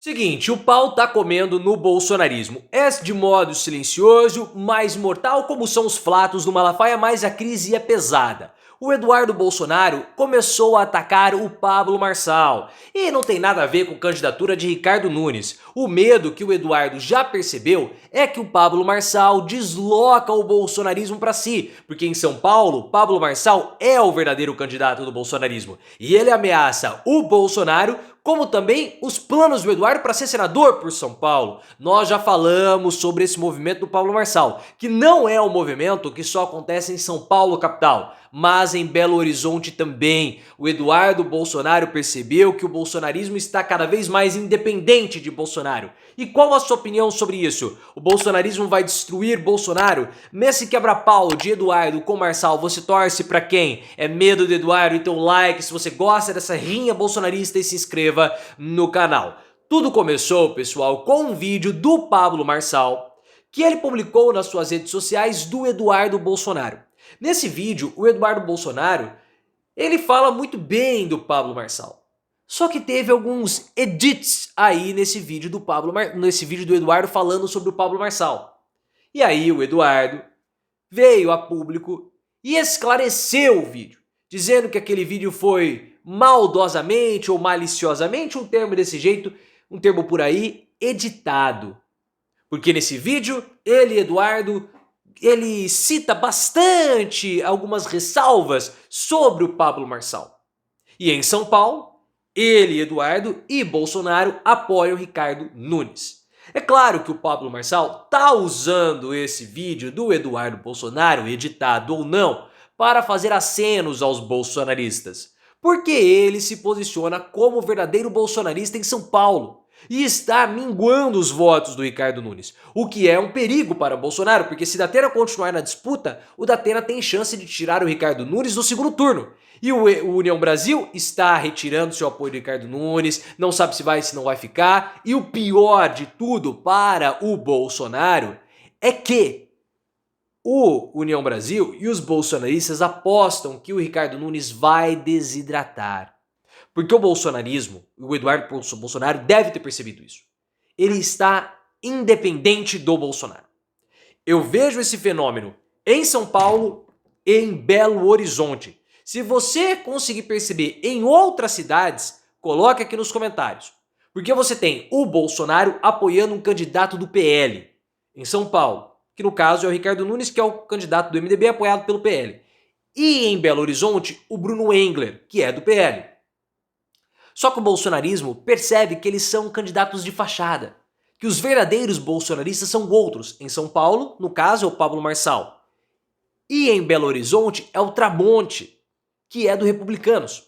Seguinte, o pau tá comendo no bolsonarismo. É de modo silencioso, mais mortal como são os flatos do Malafaia, mas a crise é pesada. O Eduardo Bolsonaro começou a atacar o Pablo Marçal. E não tem nada a ver com candidatura de Ricardo Nunes. O medo que o Eduardo já percebeu é que o Pablo Marçal desloca o bolsonarismo para si. Porque em São Paulo, Pablo Marçal é o verdadeiro candidato do bolsonarismo. E ele ameaça o Bolsonaro como também os planos do Eduardo para ser senador por São Paulo. Nós já falamos sobre esse movimento do Pablo Marçal, que não é um movimento que só acontece em São Paulo, capital, mas em Belo Horizonte também. O Eduardo Bolsonaro percebeu que o bolsonarismo está cada vez mais independente de Bolsonaro. E qual a sua opinião sobre isso? O bolsonarismo vai destruir Bolsonaro? Nesse quebra-pau de Eduardo com Marçal, você torce para quem? É medo do Eduardo? Então like se você gosta dessa rinha bolsonarista e se inscreva no canal. Tudo começou, pessoal, com um vídeo do Pablo Marçal que ele publicou nas suas redes sociais do Eduardo Bolsonaro. Nesse vídeo, o Eduardo Bolsonaro, ele fala muito bem do Pablo Marçal. Só que teve alguns edits aí nesse vídeo do Eduardo falando sobre o Pablo Marçal. E aí o Eduardo veio a público e esclareceu o vídeo, dizendo que aquele vídeo foi maldosamente ou maliciosamente, um termo desse jeito, um termo por aí, editado. Porque nesse vídeo, Eduardo, ele cita bastante algumas ressalvas sobre o Pablo Marçal. E em São Paulo, Eduardo e Bolsonaro apoiam Ricardo Nunes. É claro que o Pablo Marçal tá usando esse vídeo do Eduardo Bolsonaro, editado ou não, para fazer acenos aos bolsonaristas. Porque ele se posiciona como verdadeiro bolsonarista em São Paulo e está minguando os votos do Ricardo Nunes, o que é um perigo para Bolsonaro, porque se Datena continuar na disputa, o Datena tem chance de tirar o Ricardo Nunes no segundo turno. E o União Brasil está retirando seu apoio do Ricardo Nunes, não sabe se vai ou se não vai ficar. E o pior de tudo para o Bolsonaro é que o União Brasil e os bolsonaristas apostam que o Ricardo Nunes vai desidratar. Porque o bolsonarismo, o Eduardo Bolsonaro deve ter percebido isso. Ele está independente do Bolsonaro. Eu vejo esse fenômeno em São Paulo e em Belo Horizonte. Se você conseguir perceber em outras cidades, coloque aqui nos comentários. Porque você tem o Bolsonaro apoiando um candidato do PL em São Paulo, que no caso é o Ricardo Nunes, que é o candidato do MDB apoiado pelo PL. E em Belo Horizonte, o Bruno Engler, que é do PL. Só que o bolsonarismo percebe que eles são candidatos de fachada, que os verdadeiros bolsonaristas são outros. Em São Paulo, no caso, é o Pablo Marçal. E em Belo Horizonte é o Tramonte, que é do Republicanos.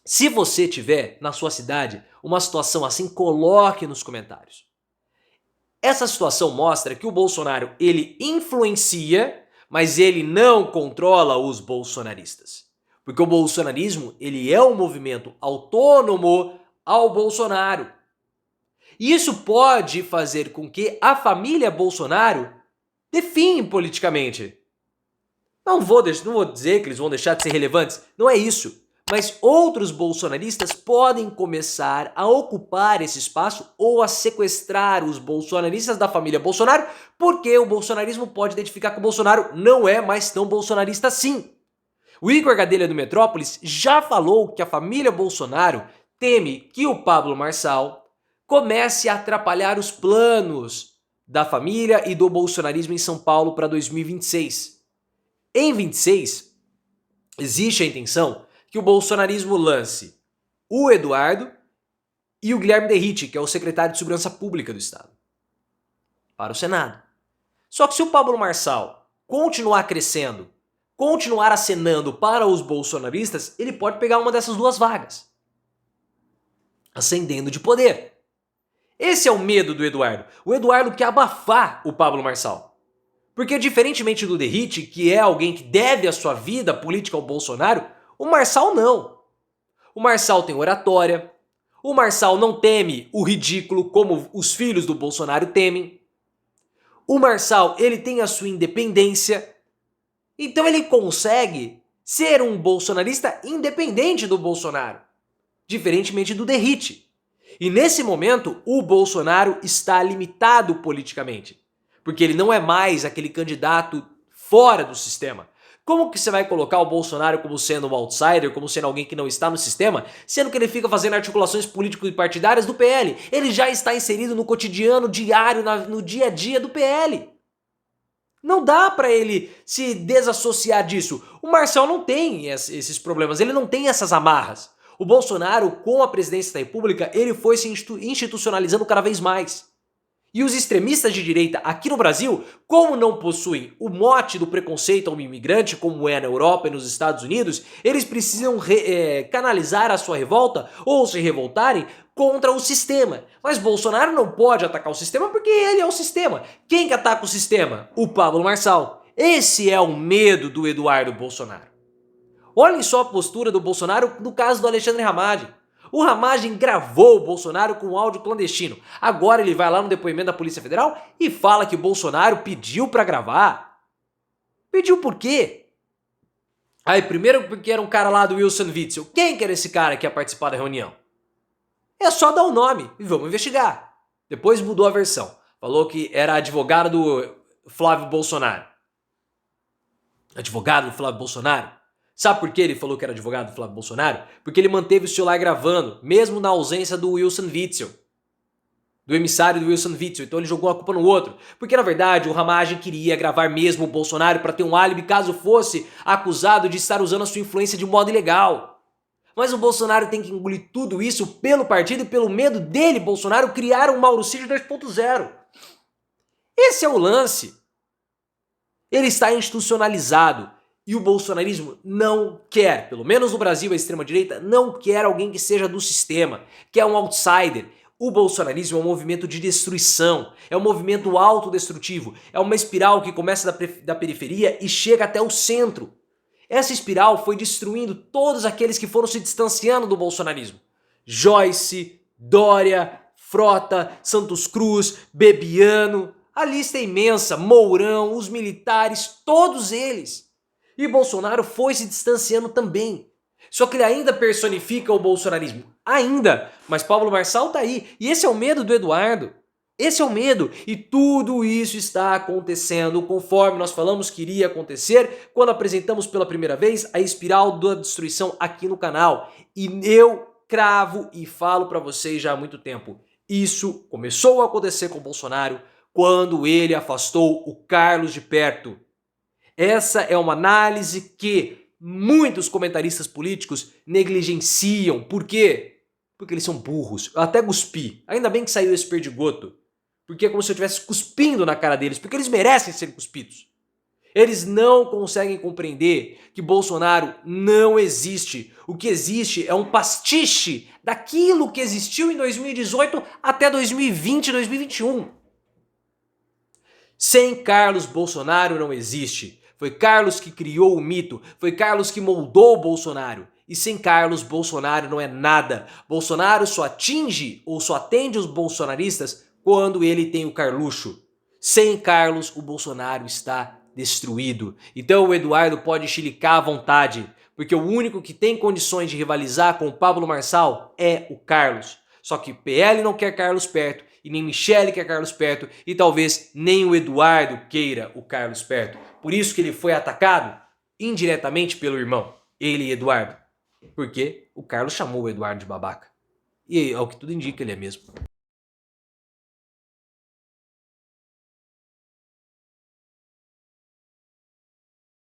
Se você tiver na sua cidade uma situação assim, coloque nos comentários. Essa situação mostra que o Bolsonaro, ele influencia, mas ele não controla os bolsonaristas. Porque o bolsonarismo, ele é um movimento autônomo ao Bolsonaro. E isso pode fazer com que a família Bolsonaro define politicamente. Não vou dizer que eles vão deixar de ser relevantes, não é isso. Mas outros bolsonaristas podem começar a ocupar esse espaço ou a sequestrar os bolsonaristas da família Bolsonaro, porque o bolsonarismo pode identificar que o Bolsonaro não é mais tão bolsonarista assim. O Igor Gadelha do Metrópolis já falou que a família Bolsonaro teme que o Pablo Marçal comece a atrapalhar os planos da família e do bolsonarismo em São Paulo para 2026. Em 26, existe a intenção que o bolsonarismo lance o Eduardo e o Guilherme Derrite, que é o secretário de Segurança Pública do Estado, para o Senado. Só que se o Pablo Marçal continuar crescendo, continuar acenando para os bolsonaristas, ele pode pegar uma dessas duas vagas, ascendendo de poder. Esse é o medo do Eduardo. O Eduardo quer abafar o Pablo Marçal. Porque diferentemente do Derrite, que é alguém que deve a sua vida política ao Bolsonaro, o Marçal não. O Marçal tem oratória, o Marçal não teme o ridículo como os filhos do Bolsonaro temem. O Marçal, ele tem a sua independência, então ele consegue ser um bolsonarista independente do Bolsonaro, diferentemente do Derrite. E nesse momento, o Bolsonaro está limitado politicamente, porque ele não é mais aquele candidato fora do sistema. Como que você vai colocar o Bolsonaro como sendo um outsider, como sendo alguém que não está no sistema, sendo que ele fica fazendo articulações políticos e partidárias do PL? Ele já está inserido no cotidiano diário, no dia a dia do PL. Não dá pra ele se desassociar disso. O Marcel não tem esses problemas, ele não tem essas amarras. O Bolsonaro, com a presidência da República, ele foi se institucionalizando cada vez mais. E os extremistas de direita aqui no Brasil, como não possuem o mote do preconceito ao imigrante, como é na Europa e nos Estados Unidos, eles precisam canalizar a sua revolta ou se revoltarem contra o sistema. Mas Bolsonaro não pode atacar o sistema porque ele é o sistema. Quem que ataca o sistema? O Pablo Marçal. Esse é o medo do Eduardo Bolsonaro. Olhem só a postura do Bolsonaro no caso do Alexandre Ramagem. O Ramagem gravou o Bolsonaro com um áudio clandestino. Agora ele vai lá no depoimento da Polícia Federal e fala que o Bolsonaro pediu pra gravar. Pediu por quê? Aí, primeiro porque era um cara lá do Wilson Witzel. Quem que era esse cara que ia participar da reunião? É só dar o nome e vamos investigar. Depois mudou a versão. Falou que era advogado do Flávio Bolsonaro. Advogado do Flávio Bolsonaro? Sabe por que ele falou que era advogado do Flávio Bolsonaro? Porque ele manteve o celular gravando, mesmo na ausência do Wilson Witzel. Do emissário do Wilson Witzel. Então ele jogou a culpa no outro. Porque na verdade o Ramagem queria gravar mesmo o Bolsonaro para ter um álibi caso fosse acusado de estar usando a sua influência de modo ilegal. Mas o Bolsonaro tem que engolir tudo isso pelo partido e pelo medo dele, Bolsonaro, criar um Mauro Cid 2.0. Esse é o lance. Ele está institucionalizado. E o bolsonarismo não quer, pelo menos no Brasil, a extrema-direita não quer alguém que seja do sistema, que é um outsider. O bolsonarismo é um movimento de destruição, é um movimento autodestrutivo, é uma espiral que começa da periferia e chega até o centro. Essa espiral foi destruindo todos aqueles que foram se distanciando do bolsonarismo. Joyce, Dória, Frota, Santos Cruz, Bebiano, a lista é imensa, Mourão, os militares, todos eles. E Bolsonaro foi se distanciando também. Só que ele ainda personifica o bolsonarismo. Ainda. Mas Pablo Marçal tá aí. E esse é o medo do Eduardo. Esse é o medo. E tudo isso está acontecendo conforme nós falamos que iria acontecer quando apresentamos pela primeira vez a espiral da destruição aqui no canal. E eu cravo e falo para vocês já há muito tempo. Isso começou a acontecer com o Bolsonaro quando ele afastou o Carlos de perto. Essa é uma análise que muitos comentaristas políticos negligenciam. Por quê? Porque eles são burros. Eu até cuspi. Ainda bem que saiu esse perdigoto. Porque é como se eu estivesse cuspindo na cara deles. Porque eles merecem ser cuspidos. Eles não conseguem compreender que Bolsonaro não existe. O que existe é um pastiche daquilo que existiu em 2018 até 2020, 2021. Sem Carlos, Bolsonaro não existe. Foi Carlos que criou o mito, foi Carlos que moldou o Bolsonaro. E sem Carlos, Bolsonaro não é nada. Bolsonaro só atinge ou só atende os bolsonaristas quando ele tem o Carluxo. Sem Carlos, o Bolsonaro está destruído. Então o Eduardo pode chilicar à vontade, porque o único que tem condições de rivalizar com o Pablo Marçal é o Carlos. Só que PL não quer Carlos perto, e nem Michele quer Carlos perto, e talvez nem o Eduardo queira o Carlos perto. Por isso que ele foi atacado indiretamente pelo irmão, ele e Eduardo. Porque o Carlos chamou o Eduardo de babaca. E ao que tudo indica, ele é mesmo.